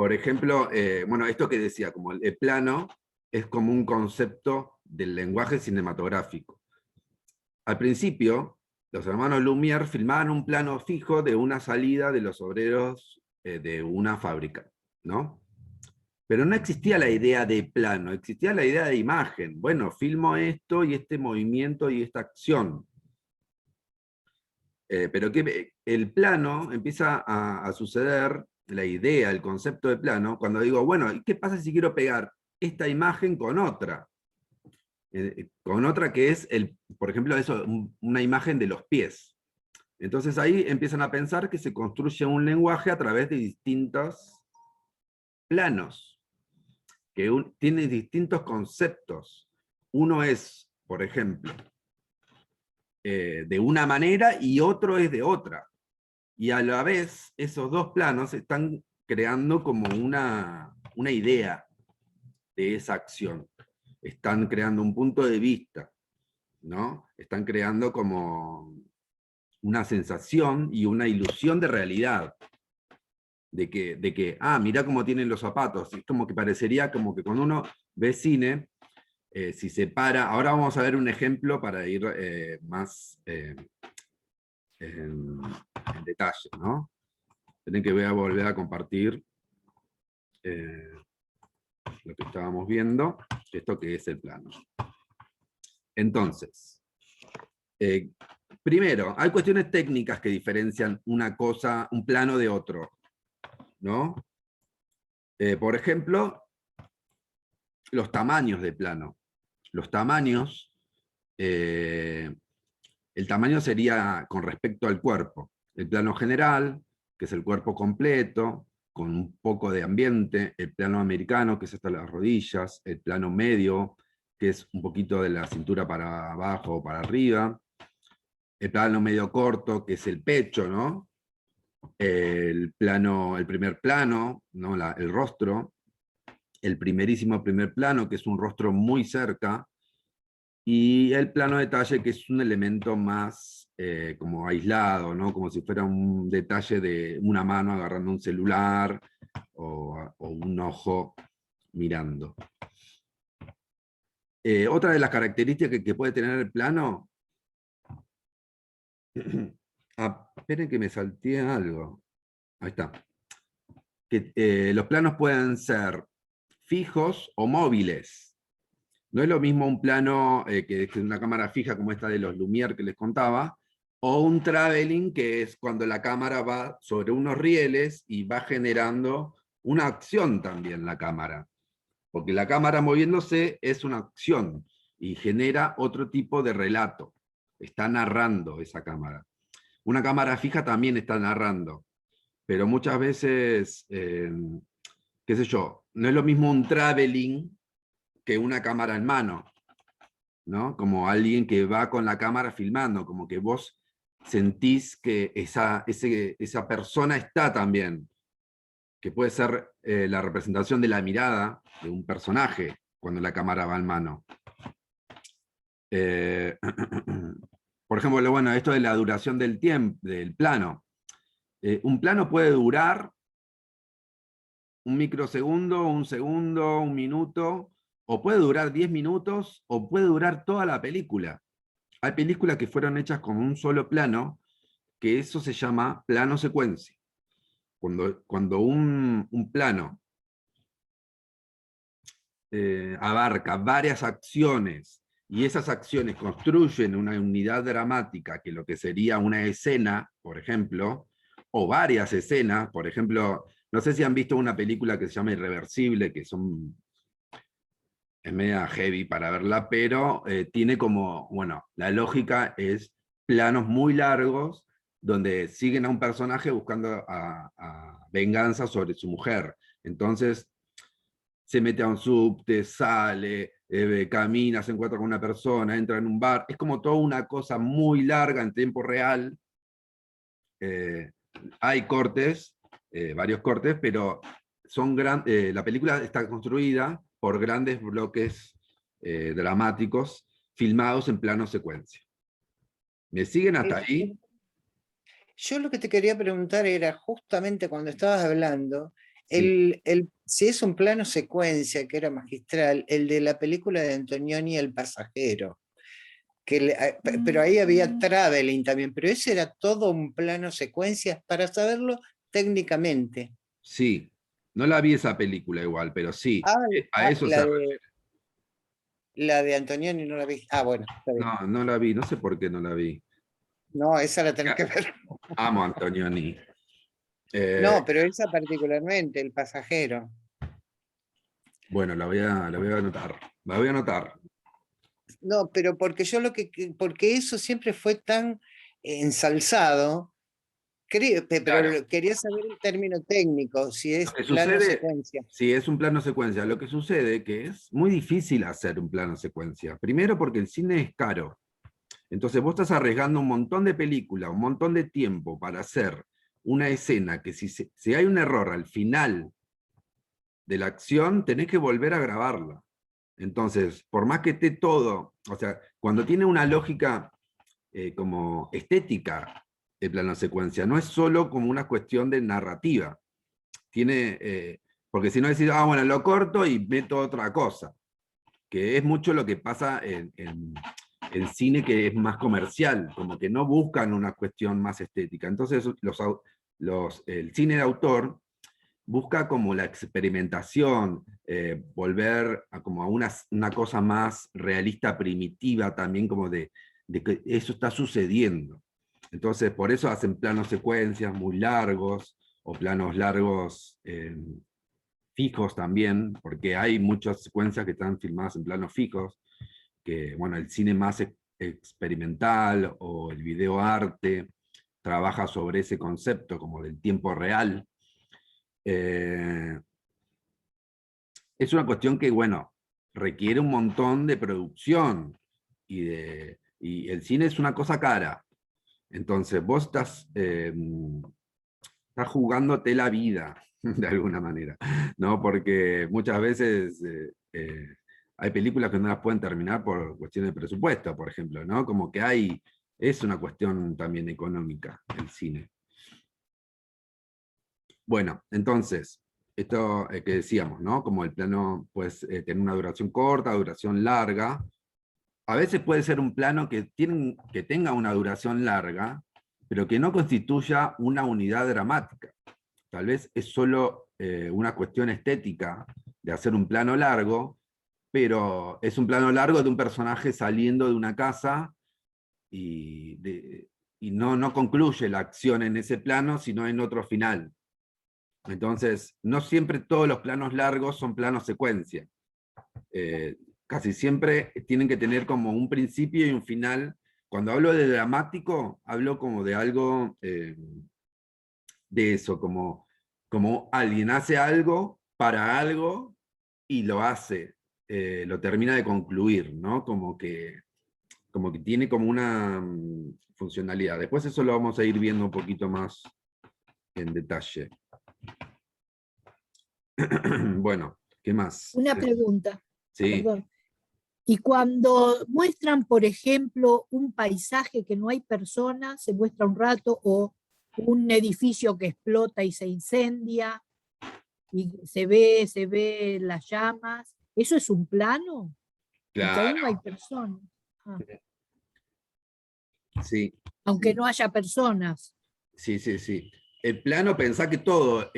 Por ejemplo, bueno, esto que decía, como el plano es como un concepto del lenguaje cinematográfico. Al principio, los hermanos Lumière filmaban un plano fijo de una salida de los obreros de una fábrica, ¿no? Pero no existía la idea de plano, existía la idea de imagen. Bueno, filmo esto y este movimiento y esta acción. Pero que el plano empieza a suceder, la idea, el concepto de plano, cuando digo, bueno, ¿y qué pasa si quiero pegar esta imagen con otra? Con otra que es, por ejemplo, eso, una imagen de los pies. Entonces ahí empiezan a pensar que se construye un lenguaje a través de distintos planos, que tiene distintos conceptos. Uno es, por ejemplo, de una manera y otro es de otra. Y a la vez, esos dos planos están creando como una idea de esa acción. Están creando un punto de vista, ¿no? Están creando como una sensación y una ilusión de realidad. Mira cómo tienen los zapatos. Es como que parecería como que cuando uno ve cine, si se para, ahora vamos a ver un ejemplo para ir más en detalle, ¿no? Tienen que voy a volver a compartir lo que estábamos viendo, esto que es el plano. Entonces, primero, hay cuestiones técnicas que diferencian una cosa, un plano de otro, ¿no? Por ejemplo, los tamaños de plano. Los tamaños, el tamaño sería con respecto al cuerpo. El plano general, que es el cuerpo completo, con un poco de ambiente, el plano americano, que es hasta las rodillas, el plano medio, que es un poquito de la cintura para abajo o para arriba, el plano medio corto, que es el pecho, ¿no? El primer plano, ¿no? El rostro, el primerísimo primer plano, que es un rostro muy cerca, y el plano detalle, que es un elemento más como aislado, ¿no? Como si fuera un detalle de una mano agarrando un celular o un ojo mirando. Otra de las características que puede tener el plano... esperen que me salté algo. Ahí está. Que los planos pueden ser fijos o móviles. No es lo mismo un plano que es una cámara fija como esta de los Lumière que les contaba, o un traveling, que es cuando la cámara va sobre unos rieles y va generando una acción también la cámara. Porque la cámara moviéndose es una acción y genera otro tipo de relato. Está narrando esa cámara. Una cámara fija también está narrando, pero muchas veces, qué sé yo, no es lo mismo un traveling que una cámara en mano, ¿no? Como alguien que va con la cámara filmando, como que vos sentís que esa persona está también, que puede ser la representación de la mirada de un personaje cuando la cámara va en mano. Por ejemplo, bueno, esto de la duración del tiempo, del plano. Un plano puede durar un microsegundo, un segundo, un minuto, o puede durar 10 minutos, o puede durar toda la película. Hay películas que fueron hechas con un solo plano, que eso se llama plano secuencia. Cuando un plano abarca varias acciones, y esas acciones construyen una unidad dramática, que lo que sería una escena, por ejemplo, o varias escenas, por ejemplo, no sé si han visto una película que se llama Irreversible, que es media heavy para verla, pero tiene como, bueno, la lógica es planos muy largos, donde siguen a un personaje buscando a venganza sobre su mujer. Entonces, se mete a un subte, sale, camina, se encuentra con una persona, entra en un bar. Es como toda una cosa muy larga en tiempo real. Hay cortes, varios cortes, pero la película está construida por grandes bloques dramáticos filmados en plano secuencia. ¿Me siguen hasta ahí? Yo lo que te quería preguntar era, justamente cuando estabas hablando, Sí, Si es un plano secuencia, que era magistral, el de la película de Antonioni, El pasajero. Pero ahí había traveling también, pero ese era todo un plano secuencia para saberlo técnicamente. sí. No la vi esa película igual, pero sí, Ah, a eso se refiere. la de Antonioni no la vi. Ah, bueno, está bien. No, no la vi, no sé por qué no la vi. No, esa la tenés que ver. Amo a Antonioni. Eh, No, pero esa particularmente, El pasajero. bueno, la voy a anotar. La voy a anotar. No, pero porque yo porque eso siempre fue tan ensalzado, pero Claro, quería saber el término técnico, si lo es que plano sucede, secuencia. si es un plano secuencia, lo que sucede que es muy difícil hacer un plano secuencia. Primero porque el cine es caro. Entonces vos estás arriesgando un montón de película, un montón de tiempo para hacer una escena que si hay un error al final de la acción, tenés que volver a grabarla. Entonces, por más que esté todo, o sea, cuando tiene una lógica como estética el plano secuencia, no es solo como una cuestión de narrativa. Tiene, porque si no decís, ah, bueno, lo corto y meto otra cosa, que es mucho lo que pasa en cine que es más comercial, como que no buscan una cuestión más estética. Entonces, el cine de autor busca como la experimentación, volver a como a una cosa más realista, primitiva también, como de que eso está sucediendo. Entonces, por eso hacen planos secuencias muy largos, o planos largos fijos también, porque hay muchas secuencias que están filmadas en planos fijos, que, bueno, el cine más experimental o el video arte trabaja sobre ese concepto como del tiempo real. Eh, es una cuestión que, bueno, requiere un montón de producción y el cine es una cosa cara. Entonces, vos estás jugándote la vida, de alguna manera, ¿no? Porque muchas veces hay películas que no las pueden terminar por cuestiones de presupuesto, por ejemplo, ¿no? Como que es una cuestión también económica el cine. Bueno, entonces, esto que decíamos, ¿no? Como el plano puede tener una duración corta, duración larga. A veces puede ser un plano que tenga una duración larga, pero que no constituya una unidad dramática. Tal vez es solo una cuestión estética de hacer un plano largo, pero es un plano largo de un personaje saliendo de una casa y no concluye la acción en ese plano, sino en otro final. Entonces, no siempre todos los planos largos son planos secuencia. Eh, Casi siempre tienen que tener como un principio y un final. Cuando hablo de dramático, hablo como de algo de eso, como alguien hace algo para algo y lo hace, lo termina de concluir, ¿no? Como que tiene como una funcionalidad. Después eso lo vamos a ir viendo un poquito más en detalle. Bueno, ¿qué más? Una pregunta, Sí, perdón. Y cuando muestran, por ejemplo, un paisaje que no hay personas, se muestra un rato, o un edificio que explota y se incendia, y se ve las llamas, ¿eso es un plano? Porque ahí no hay claro, personas. Ah, sí. aunque no haya personas. Sí, sí, sí. El plano, pensá que todo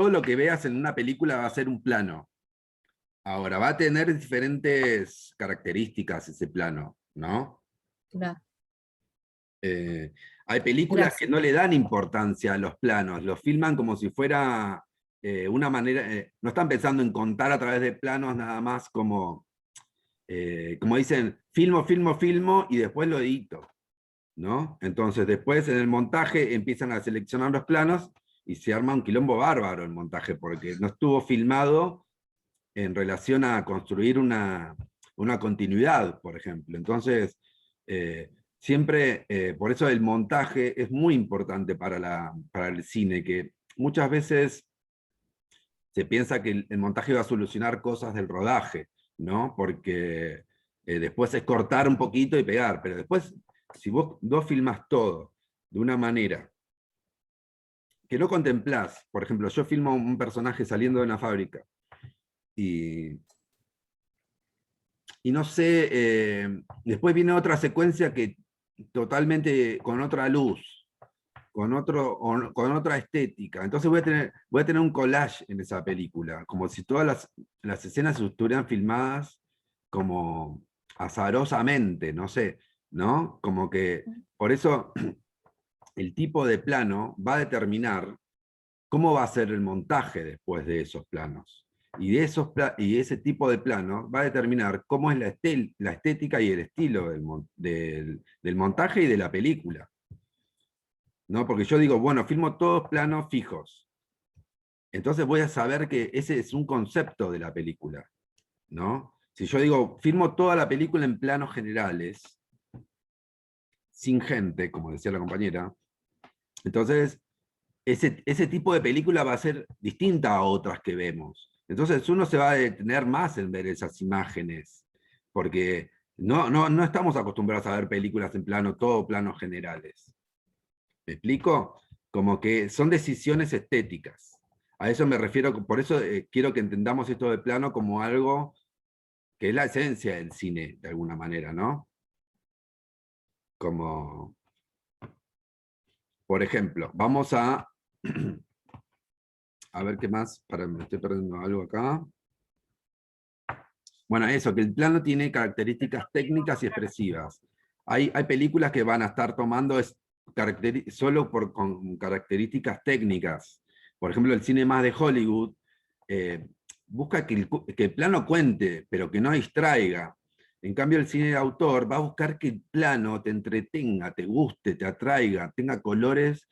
lo que veas en una película va a ser un plano. Ahora, va a tener diferentes características ese plano, ¿no? Claro, Eh, Hay películas que gracias. no le dan importancia a los planos, los filman como si fuera una manera, no están pensando en contar a través de planos nada más como dicen, filmo, y después lo edito. ¿No? Entonces después en el montaje empiezan a seleccionar los planos y se arma un quilombo bárbaro el montaje, porque no estuvo filmado en relación a construir una continuidad, por ejemplo. Entonces, siempre, por eso el montaje es muy importante para el cine, que muchas veces se piensa que el montaje va a solucionar cosas del rodaje, ¿no? Porque después es cortar un poquito y pegar, pero después, si vos filmas todo de una manera que no contemplás. Por ejemplo, yo filmo un personaje saliendo de una fábrica y no sé, después viene otra secuencia que totalmente con otra luz, con otra estética. Entonces voy a tener un collage en esa película, como si todas las escenas estuvieran filmadas como azarosamente, no sé, ¿no? Como que, por eso el tipo de plano va a determinar cómo va a ser el montaje después de esos planos. Y ese tipo de plano va a determinar cómo es la estética y el estilo del montaje y de la película. ¿No? Porque yo digo, bueno, filmo todos planos fijos. Entonces voy a saber que ese es un concepto de la película. ¿No? Si yo digo, filmo toda la película en planos generales, sin gente, como decía la compañera, entonces ese tipo de película va a ser distinta a otras que vemos. Entonces uno se va a detener más en ver esas imágenes, porque no estamos acostumbrados a ver películas en plano, todo planos generales. ¿Me explico? Como que son decisiones estéticas. A eso me refiero, por eso quiero que entendamos esto de plano como algo que es la esencia del cine, de alguna manera, ¿no? Como, por ejemplo, vamos a ver qué más, me estoy perdiendo algo acá. Bueno, eso, que el plano tiene características técnicas y expresivas. Hay películas que van a estar tomando solo con características técnicas. Por ejemplo, el cine más de Hollywood busca que el plano cuente, pero que no distraiga. En cambio, el cine de autor va a buscar que el plano te entretenga, te guste, te atraiga, tenga colores,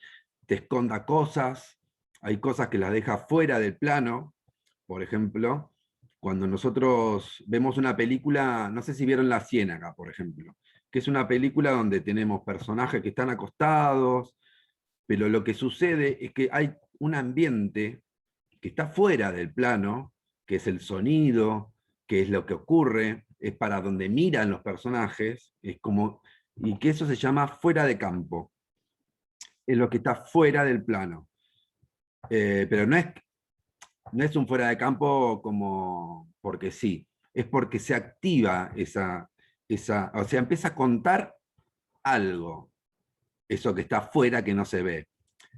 te esconda cosas. Hay cosas que las deja fuera del plano, por ejemplo cuando nosotros vemos una película, no sé si vieron La Ciénaga, por ejemplo, que es una película donde tenemos personajes que están acostados, pero lo que sucede es que hay un ambiente que está fuera del plano, que es el sonido, que es lo que ocurre, es para donde miran los personajes, es como, y que eso se llama fuera de campo, es lo que está fuera del plano. Pero no es un fuera de campo como porque sí, es porque se activa o sea, empieza a contar algo, eso que está fuera que no se ve.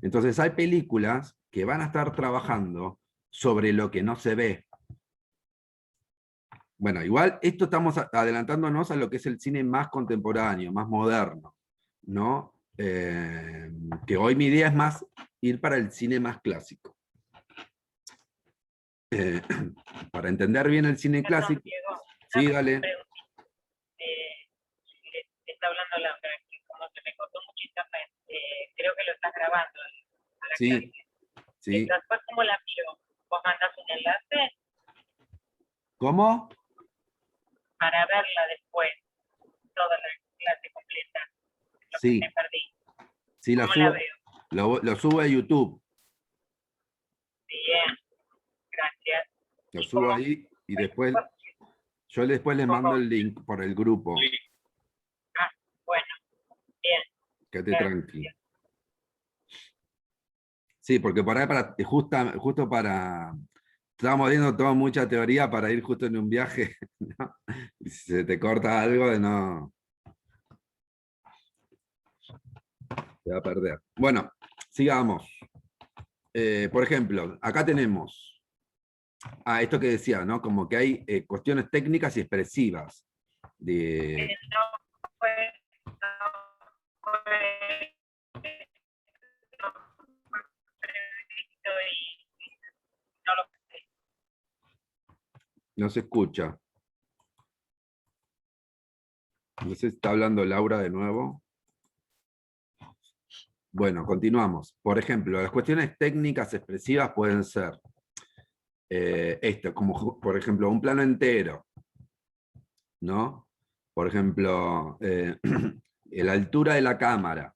Entonces hay películas que van a estar trabajando sobre lo que no se ve. Bueno, igual esto estamos adelantándonos a lo que es el cine más contemporáneo, más moderno, ¿no? Que hoy mi idea es más ir para el cine más clásico. Para entender bien el cine Perdón, clásico. Diego, Sí, dale. está hablando Laura, que como se me cortó muchísimo, creo que lo estás grabando. Sí, sí. Después, ¿cómo la miro? ¿Vos mandás un enlace? ¿Cómo? Para verla después, toda la clase completa, lo Sí. que me perdí. Sí, ¿Cómo la veo? lo subo a YouTube. Bien, gracias. Lo subo ahí y después, yo después les mando el link por el grupo. Ah, bueno, bien. Quédate tranqui. Sí, porque por ahí justo para... Estábamos viendo toda mucha teoría para ir justo en un viaje, ¿no? Y si se te corta algo, no... Te va a perder. Bueno, sigamos. Por ejemplo, acá tenemos esto que decía, ¿no? Como que hay cuestiones técnicas y expresivas. De... No fue previsto y no lo sé. No se escucha. No sé si está hablando Laura de nuevo. Bueno, continuamos. Por ejemplo, las cuestiones técnicas expresivas pueden ser esto, como por ejemplo un plano entero, ¿no? Por ejemplo, la altura de la cámara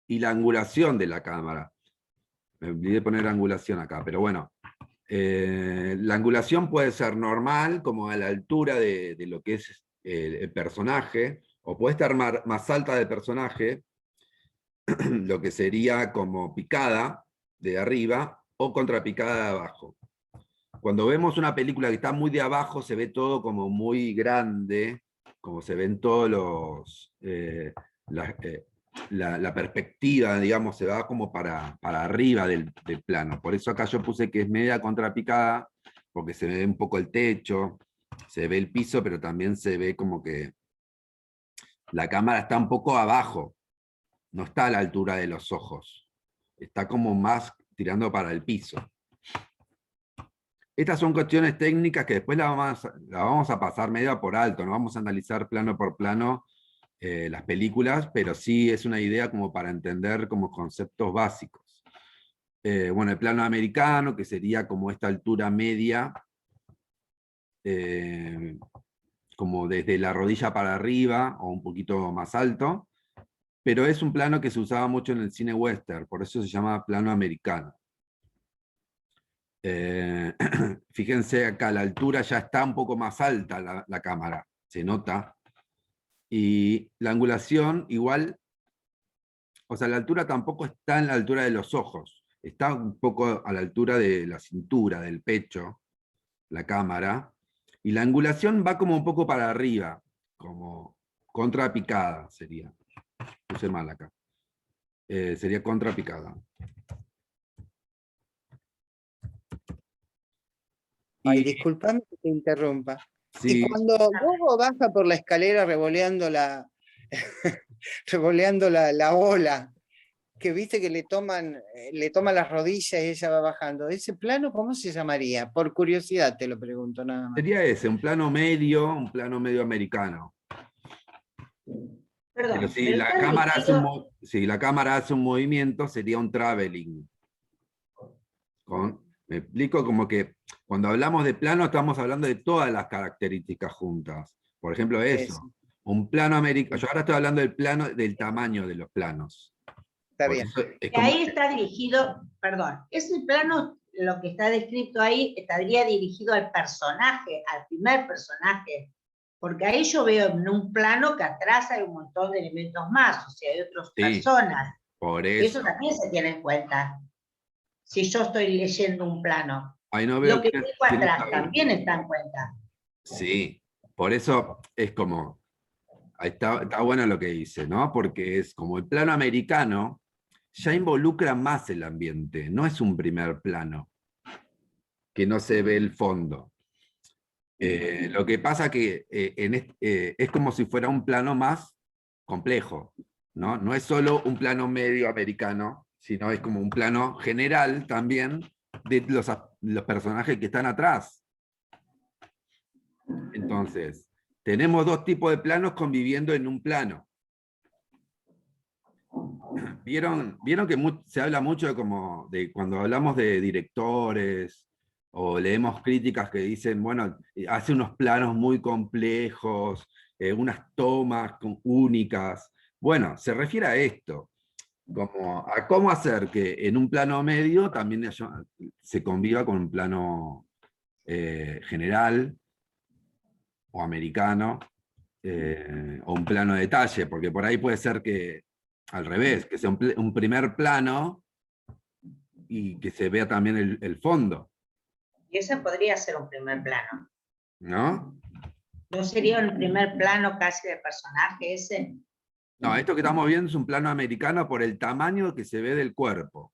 y la angulación de la cámara. Me olvidé de poner angulación acá, pero bueno. La angulación puede ser normal, como a la altura de lo que es el personaje, o puede estar más alta del personaje, lo que sería como picada de arriba o contrapicada de abajo. Cuando vemos una película que está muy de abajo, se ve todo como muy grande, como se ven todos los... la perspectiva, digamos, se va como para arriba del plano. Por eso acá yo puse que es media contrapicada, porque se ve un poco el techo, se ve el piso, pero también se ve como que la cámara está un poco abajo, no está a la altura de los ojos, está como más tirando para el piso. Estas son cuestiones técnicas que después la vamos a pasar medio por alto, no vamos a analizar plano por plano las películas, pero sí es una idea como para entender como conceptos básicos. Bueno, el plano americano, que sería como esta altura media, como desde la rodilla para arriba, o un poquito más alto, pero es un plano que se usaba mucho en el cine western, por eso se llama plano americano. Fíjense acá, la altura ya está un poco más alta la cámara, se nota. Y la angulación igual, o sea, la altura tampoco está en la altura de los ojos, está un poco a la altura de la cintura, del pecho, la cámara. Y la angulación va como un poco para arriba, como contrapicada sería. Puse mal acá. Sería contrapicada. Ay, Y, disculpame que te interrumpa. sí, Y cuando Gogo baja por la escalera revoleando revoleando la ola, que viste que le toma las rodillas y ella va bajando, ¿ese plano cómo se llamaría? Por curiosidad te lo pregunto nada más. sería ese, un plano medio americano. Pero Perdón, si pero la está cámara dirigido, si la cámara hace un movimiento, sería un traveling. Me explico, como que cuando hablamos de plano estamos hablando de todas las características juntas. Por ejemplo, eso. Un plano americano. Yo ahora estoy hablando del plano, del tamaño de los planos. Está Por bien. eso es que como ahí está dirigido, perdón, ese plano, lo que está descrito ahí, estaría dirigido al personaje, al primer personaje, porque ahí yo veo en un plano que atrás hay un montón de elementos más, o sea, hay otras Sí, personas. por Eso eso. también se tiene en cuenta, si yo estoy leyendo un plano. Ahí no veo Lo que quién tengo atrás está también está en cuenta. Sí, por eso es como, ahí está bueno lo que dice, ¿no? Porque es como el plano americano ya involucra más el ambiente, no es un primer plano, que no se ve el fondo. Lo que pasa que es como si fuera un plano más complejo, ¿no? No es solo un plano medio americano, sino es como un plano general también de los personajes que están atrás. Entonces, tenemos dos tipos de planos conviviendo en un plano. ¿Vieron que se habla mucho de cuando hablamos de directores o leemos críticas que dicen, bueno, hace unos planos muy complejos, unas tomas únicas? Bueno, se refiere a esto, como a cómo hacer que en un plano medio también se conviva con un plano general o americano, o un plano de detalle, porque por ahí puede ser que al revés, que sea un primer plano y que se vea también el fondo, Y ese podría ser un primer plano. ¿no? ¿No sería un primer plano casi de personaje ese? No, esto que estamos viendo es un plano americano por el tamaño que se ve del cuerpo.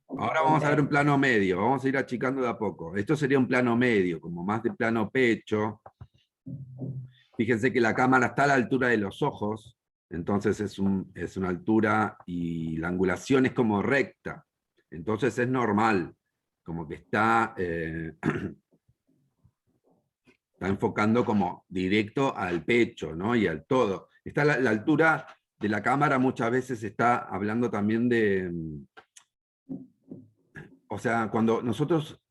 Ahora vamos a ver un plano medio, vamos a ir achicando de a poco. Esto sería un plano medio, como más de plano pecho. Fíjense que la cámara está a la altura de los ojos, entonces es una altura y la angulación es como recta. Entonces es normal, como que está enfocando como directo al pecho, ¿no? Y al todo. Está la altura de la cámara muchas veces está hablando también de... O sea, cuando nosotros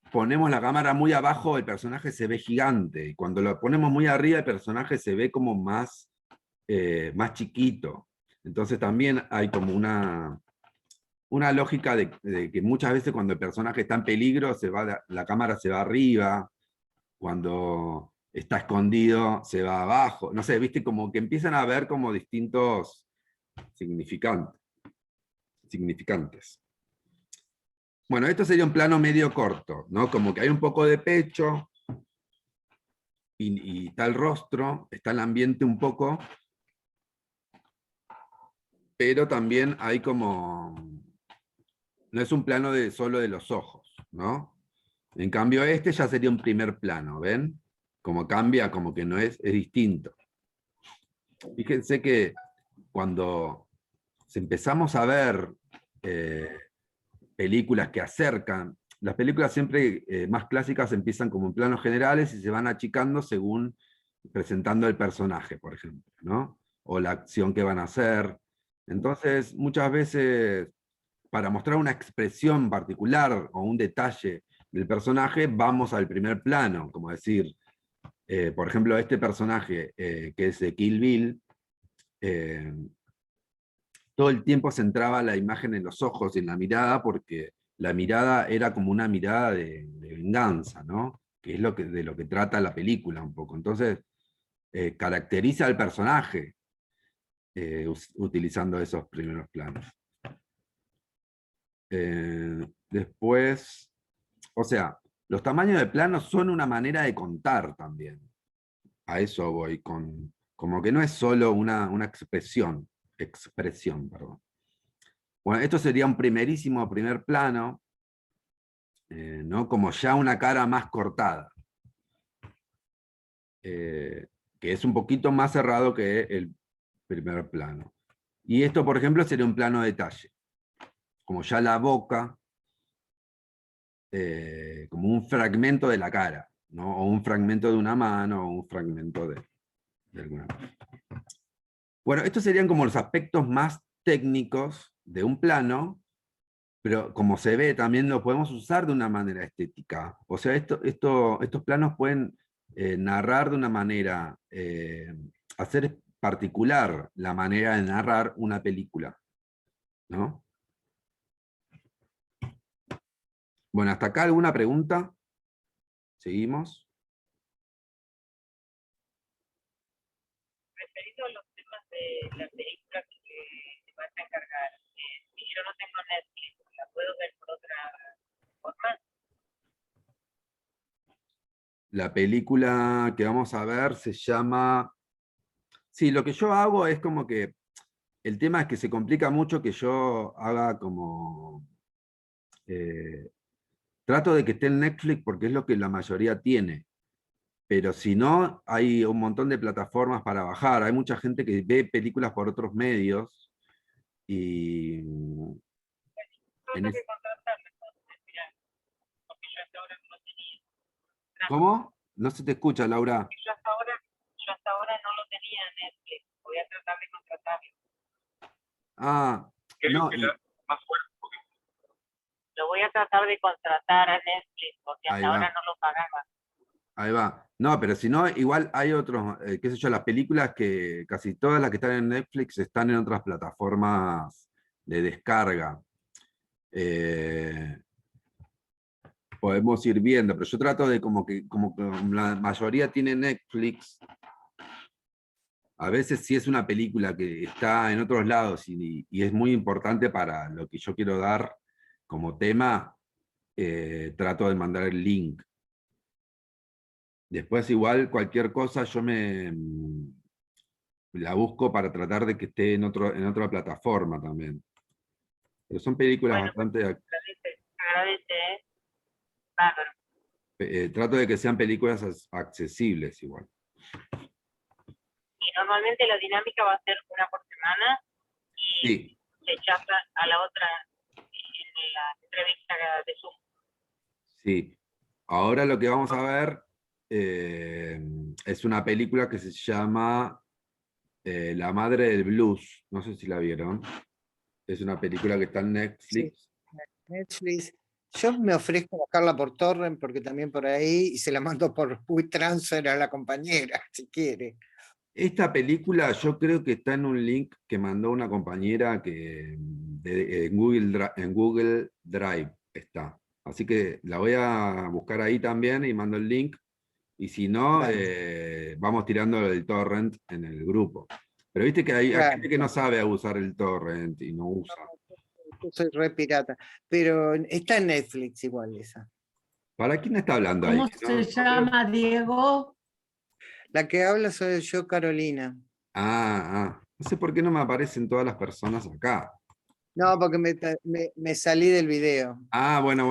ponemos la cámara muy abajo, el personaje se ve gigante. Y cuando lo ponemos muy arriba, el personaje se ve como más chiquito. Entonces también hay como una lógica de que muchas veces cuando el personaje está en peligro, la cámara se va arriba, cuando está escondido se va abajo. No sé, viste, como que empiezan a haber como distintos significantes. Bueno, esto sería un plano medio corto, ¿no? Como que hay un poco de pecho y está el rostro, está el ambiente un poco, pero también hay como... No es un plano solo de los ojos, ¿no? En cambio este ya sería un primer plano, ¿ven? Como cambia, como que no es distinto. Fíjense que cuando empezamos a ver películas que acercan, las películas siempre más clásicas empiezan como en planos generales y se van achicando según presentando el personaje, por ejemplo, ¿no? O la acción que van a hacer. Entonces, muchas veces, para mostrar una expresión particular o un detalle del personaje, vamos al primer plano, como decir, por ejemplo, este personaje que es de Kill Bill, todo el tiempo centraba la imagen en los ojos y en la mirada, porque la mirada era como una mirada de venganza, ¿no? Que es de lo que trata la película un poco. Entonces, caracteriza al personaje utilizando esos primeros planos. Después, o sea, los tamaños de planos son una manera de contar también. A eso voy, como que no es solo una expresión, perdón. Bueno, esto sería un primer plano, ¿no? Como ya una cara más cortada, que es un poquito más cerrado que el primer plano. Y esto, por ejemplo, sería un plano detalle, como ya la boca, como un fragmento de la cara, ¿no? O un fragmento de una mano, o un fragmento de alguna cosa. Bueno, estos serían como los aspectos más técnicos de un plano, pero como se ve, también lo podemos usar de una manera estética. O sea, estos planos pueden narrar de una manera, hacer particular la manera de narrar una película, ¿no? Bueno, ¿hasta acá alguna pregunta? ¿Seguimos? Referido a los temas de la película que te vas a encargar, si yo no tengo Netflix, ¿la puedo ver por otra forma? La película que vamos a ver se llama... Sí, lo que yo hago es como que... El tema es que se complica mucho que yo haga como... trato de que esté en Netflix porque es lo que la mayoría tiene. Pero si no, hay un montón de plataformas para bajar. Hay mucha gente que ve películas por otros medios. Y... Tengo que contratarla, entonces, mirá, porque yo hasta ahora no lo tenía. ¿Cómo? No se te escucha, Laura. Yo hasta ahora no lo tenía en Netflix. Voy a tratar de contratarlo. Ah, no, Lo voy a tratar de contratar a Netflix porque ahí hasta va. ahora no lo pagaba. Ahí va. No, pero si no, igual hay otros, qué sé yo, las películas que casi todas las que están en Netflix están en otras plataformas de descarga. Podemos ir viendo, pero yo trato de como que la mayoría tiene Netflix, a veces si es una película que está en otros lados y es muy importante para lo que yo quiero dar como tema, trato de mandar el link. Después igual cualquier cosa yo la busco para tratar de que esté en otra plataforma también. Pero son películas Bueno, pues bastante... agradece. Bárbaro. trato de que sean películas accesibles igual. Y normalmente la dinámica va a ser una por semana y Sí, se echaza a la otra en la entrevista de Zoom. sí. Ahora lo que vamos a ver es una película que se llama La Madre del Blues. No sé si la vieron. Es una película que está en Netflix. Netflix. Yo me ofrezco a bajarla por torrent porque también por ahí y se la mando por WeTransfer a la compañera, si quiere. Esta película yo creo que está en un link que mandó una compañera en Google Drive está. Así que la voy a buscar ahí también y mando el link. Y si no, Dale. vamos tirando el torrent en el grupo. Pero viste que hay Claro. gente que no sabe usar el torrent y no usa. Yo soy re pirata. Pero está en Netflix igual esa. ¿Para quién está hablando ahí? ¿Cómo se llama, Diego? La que habla soy yo, Carolina. No sé por qué no me aparecen todas las personas acá. No, porque me salí del video. Bueno.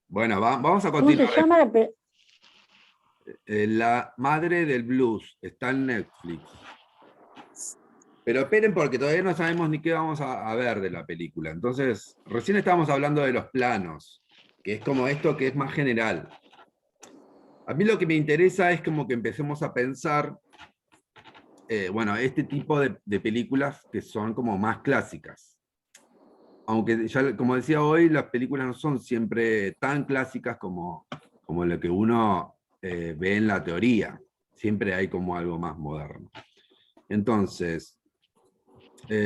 Bueno, vamos a ¿Cómo se continuar. llama la La madre del blues está en Netflix. Pero esperen porque todavía no sabemos ni qué vamos a ver de la película. Entonces, recién estábamos hablando de los planos, que es como esto que es más general. A mí lo que me interesa es como que empecemos a pensar, bueno, este tipo de películas que son como más clásicas. Aunque ya, como decía hoy, las películas no son siempre tan clásicas como lo que uno ve en la teoría. Siempre hay como algo más moderno. Entonces,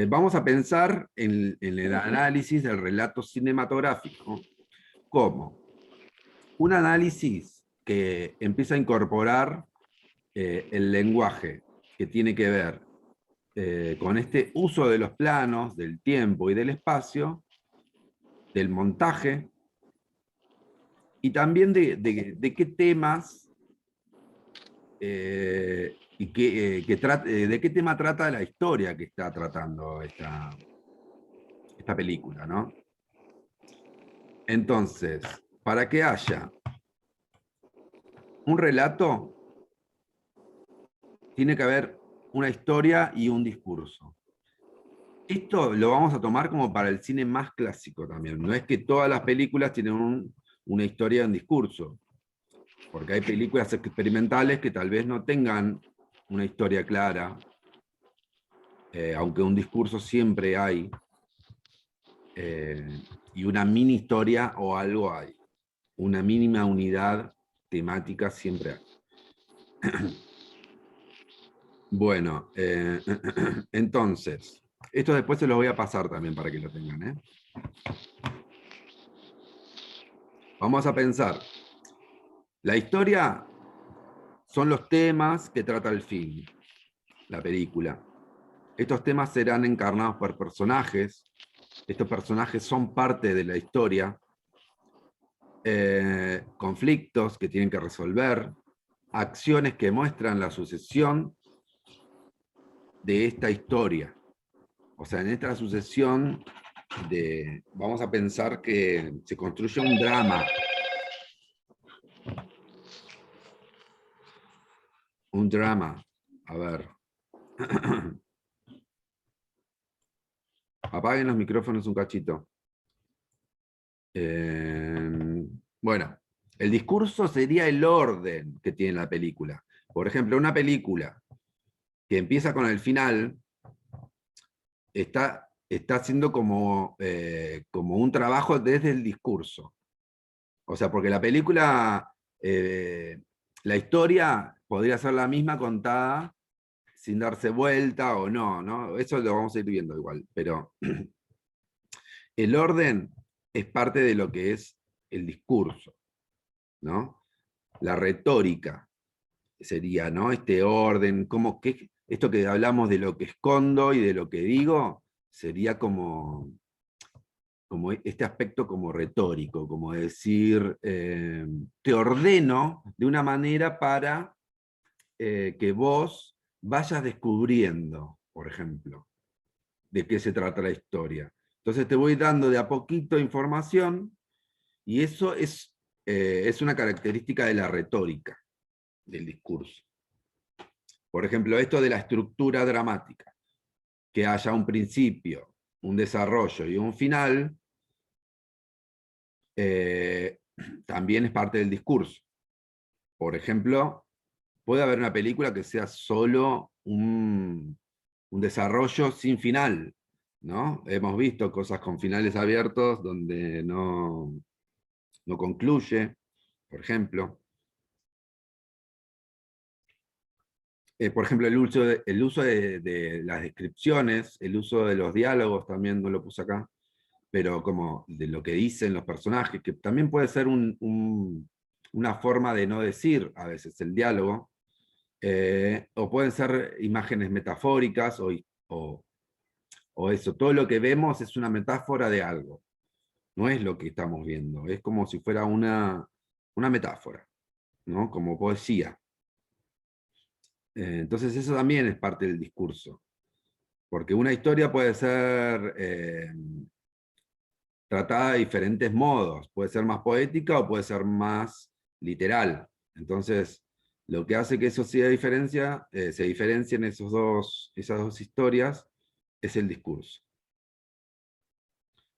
vamos a pensar en el análisis del relato cinematográfico como un análisis que empieza a incorporar el lenguaje que tiene que ver con este uso de los planos, del tiempo y del espacio, del montaje, y también de qué temas y de qué tema trata la historia que está tratando esta película, ¿no? Entonces, para que haya un relato, tiene que haber una historia y un discurso. Esto lo vamos a tomar como para el cine más clásico también. No es que todas las películas tienen una historia y un discurso, porque hay películas experimentales que tal vez no tengan una historia clara, aunque un discurso siempre hay, y una mini historia o algo hay. Una mínima unidad temática siempre hay. Bueno, entonces, esto después se los voy a pasar también para que lo tengan. Vamos a pensar. La historia son los temas que trata el film, la película. Estos temas serán encarnados por personajes. Estos personajes son parte de la historia. Conflictos que tienen que resolver. Acciones que muestran la sucesión de esta historia. O sea, en esta sucesión vamos a pensar que se construye un drama. Un drama. A ver. Apaguen los micrófonos un cachito. Bueno, el discurso sería el orden que tiene la película. Por ejemplo, una película que empieza con el final está haciendo como un trabajo desde el discurso. O sea, porque la película, la historia podría ser la misma contada sin darse vuelta o no. Eso lo vamos a ir viendo igual. Pero el orden es parte de lo que es el discurso, ¿no? La retórica sería, ¿no? Este orden, esto que hablamos de lo que escondo y de lo que digo, sería como este aspecto como retórico, como decir, te ordeno de una manera para que vos vayas descubriendo, por ejemplo, de qué se trata la historia. Entonces te voy dando de a poquito información, y eso es una característica de la retórica, del discurso. Por ejemplo, esto de la estructura dramática, que haya un principio, un desarrollo y un final, también es parte del discurso. Por ejemplo, puede haber una película que sea solo un desarrollo sin final, ¿no? Hemos visto cosas con finales abiertos donde no concluye, por ejemplo. Por ejemplo, el uso de las descripciones, el uso de los diálogos, también no lo puse acá, pero como de lo que dicen los personajes, que también puede ser una forma de no decir a veces el diálogo, O pueden ser imágenes metafóricas, o eso, todo lo que vemos es una metáfora de algo. No es lo que estamos viendo, es como si fuera una metáfora, ¿no? Como poesía. Entonces eso también es parte del discurso. Porque una historia puede ser tratada de diferentes modos. Puede ser más poética o puede ser más literal. Entonces, lo que hace que eso se diferencien esas dos historias es el discurso.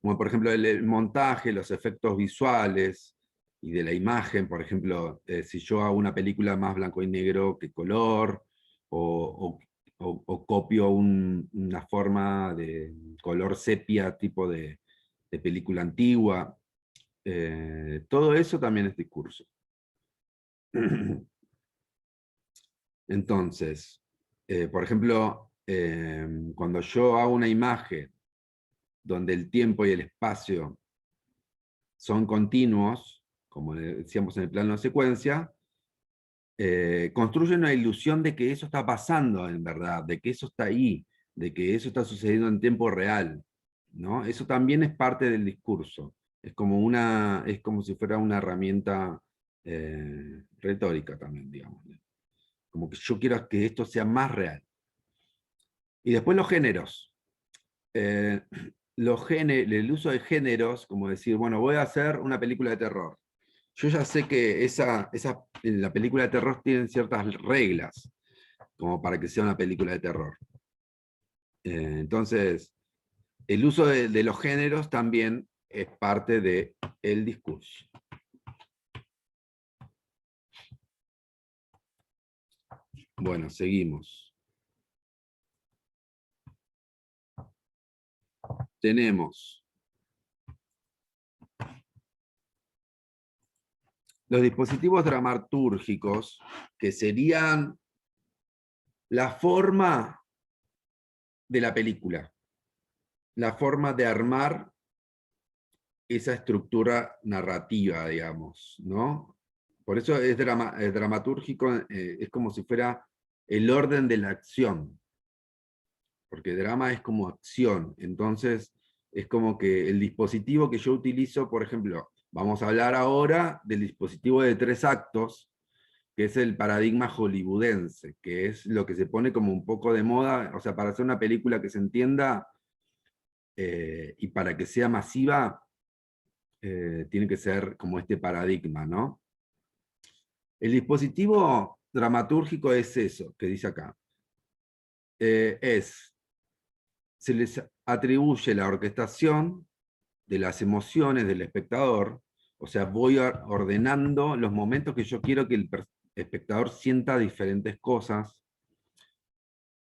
Como por ejemplo el montaje, los efectos visuales y de la imagen. Por ejemplo, si yo hago una película más blanco y negro que color, o copio una forma de color sepia tipo de película antigua, todo eso también es discurso. Entonces, por ejemplo, cuando yo hago una imagen donde el tiempo y el espacio son continuos, como decíamos en el plano de secuencia, construye una ilusión de que eso está pasando en verdad, de que eso está ahí, de que eso está sucediendo en tiempo real, ¿no? Eso también es parte del discurso. Es como si fuera una herramienta retórica también, digamos. Como que yo quiero que esto sea más real. Y después los géneros. El uso de géneros, como decir, bueno, voy a hacer una película de terror. Yo ya sé que la película de terror tiene ciertas reglas, como para que sea una película de terror. Entonces, el uso de los géneros también es parte del discurso. Bueno, seguimos. Tenemos los dispositivos dramatúrgicos, que serían la forma de la película, la forma de armar esa estructura narrativa, digamos, ¿no? Por eso es dramatúrgico, es como si fuera el orden de la acción, porque drama es como acción, entonces es como que el dispositivo que yo utilizo, por ejemplo, vamos a hablar ahora del dispositivo de 3 actos, que es el paradigma hollywoodense, que es lo que se pone como un poco de moda, o sea, para hacer una película que se entienda y para que sea masiva, tiene que ser como este paradigma, ¿no? El dispositivo dramatúrgico es eso, que dice acá. Se les atribuye la orquestación de las emociones del espectador, o sea, voy ordenando los momentos que yo quiero que el espectador sienta diferentes cosas,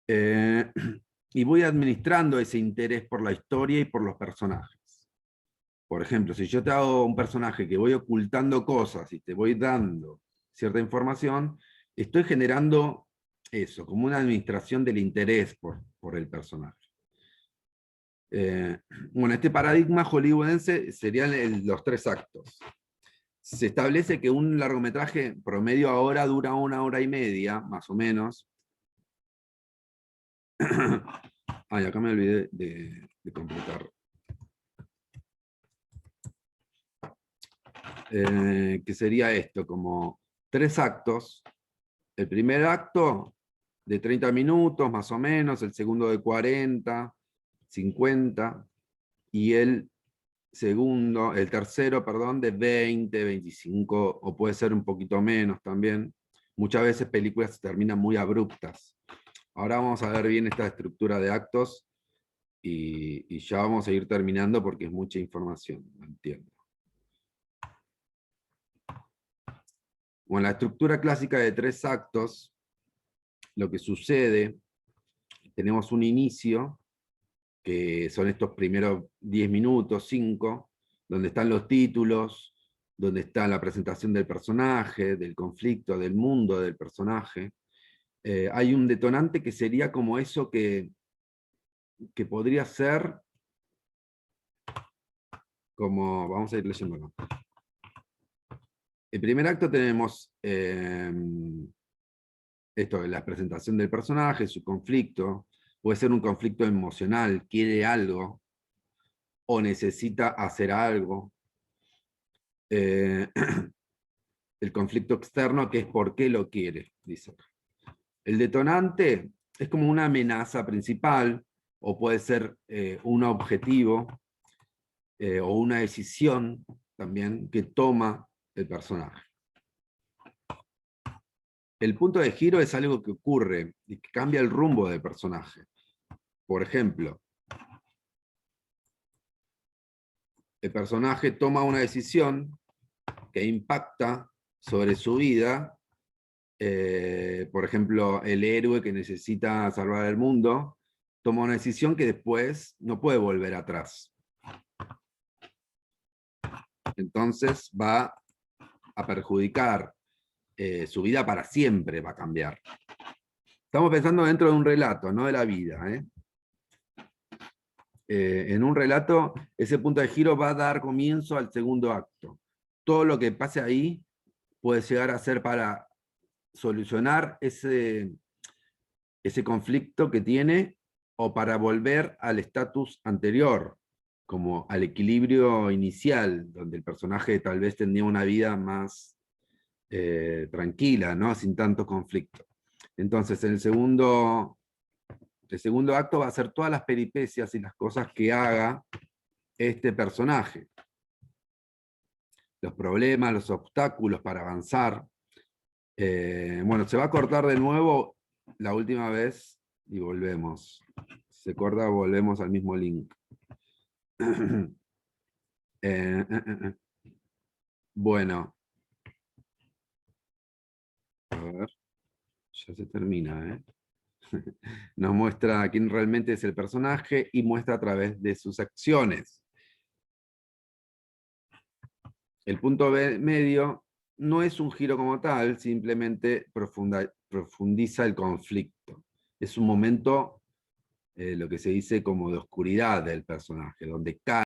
y voy administrando ese interés por la historia y por los personajes. Por ejemplo, si yo te hago un personaje que voy ocultando cosas y te voy dando cierta información, estoy generando eso, como una administración del interés por el personaje. Bueno, este paradigma hollywoodense serían los 3 actos. Se establece que un largometraje promedio ahora dura 1 hora y media, más o menos. Ay, acá me olvidé de completar. Que sería esto, como 3 actos. El primer acto de 30 minutos, más o menos, el segundo de 40, 50, y el tercero, perdón, de 20, 25, o puede ser un poquito menos también. Muchas veces películas terminan muy abruptas. Ahora vamos a ver bien esta estructura de actos y ya vamos a ir terminando porque es mucha información, entiendo. Bueno, la estructura clásica de 3 actos, lo que sucede, tenemos un inicio, que son estos primeros 10 minutos, 5, donde están los títulos, donde está la presentación del personaje, del conflicto, del mundo del personaje. Hay un detonante que sería como eso que podría ser, como, vamos a ir leyendo acá. El primer acto tenemos esto de la presentación del personaje, su conflicto, puede ser un conflicto emocional, quiere algo, o necesita hacer algo. El conflicto externo, que es por qué lo quiere, dice. El detonante es como una amenaza principal, o puede ser un objetivo, o una decisión también que toma el personaje. El punto de giro es algo que ocurre y que cambia el rumbo del personaje. Por ejemplo, el personaje toma una decisión que impacta sobre su vida. Por ejemplo, el héroe que necesita salvar el mundo toma una decisión que después no puede volver atrás. Entonces va a perjudicar su vida para siempre, va a cambiar. Estamos pensando dentro de un relato, no de la vida. En un relato, ese punto de giro va a dar comienzo al segundo acto. Todo lo que pase ahí puede llegar a ser para solucionar ese conflicto que tiene, o para volver al estatus anterior, como al equilibrio inicial, donde el personaje tal vez tenía una vida más tranquila, ¿no? Sin tanto conflicto. Entonces, el segundo acto va a ser todas las peripecias y las cosas que haga este personaje. Los problemas, los obstáculos para avanzar. Bueno, se va a cortar de nuevo la última vez y volvemos. Se corta, volvemos al mismo link. Bueno. A ver. Ya se termina, Nos muestra quién realmente es el personaje y muestra a través de sus acciones. El punto medio no es un giro como tal, simplemente profundiza el conflicto. Es un momento, lo que se dice como de oscuridad del personaje, donde cae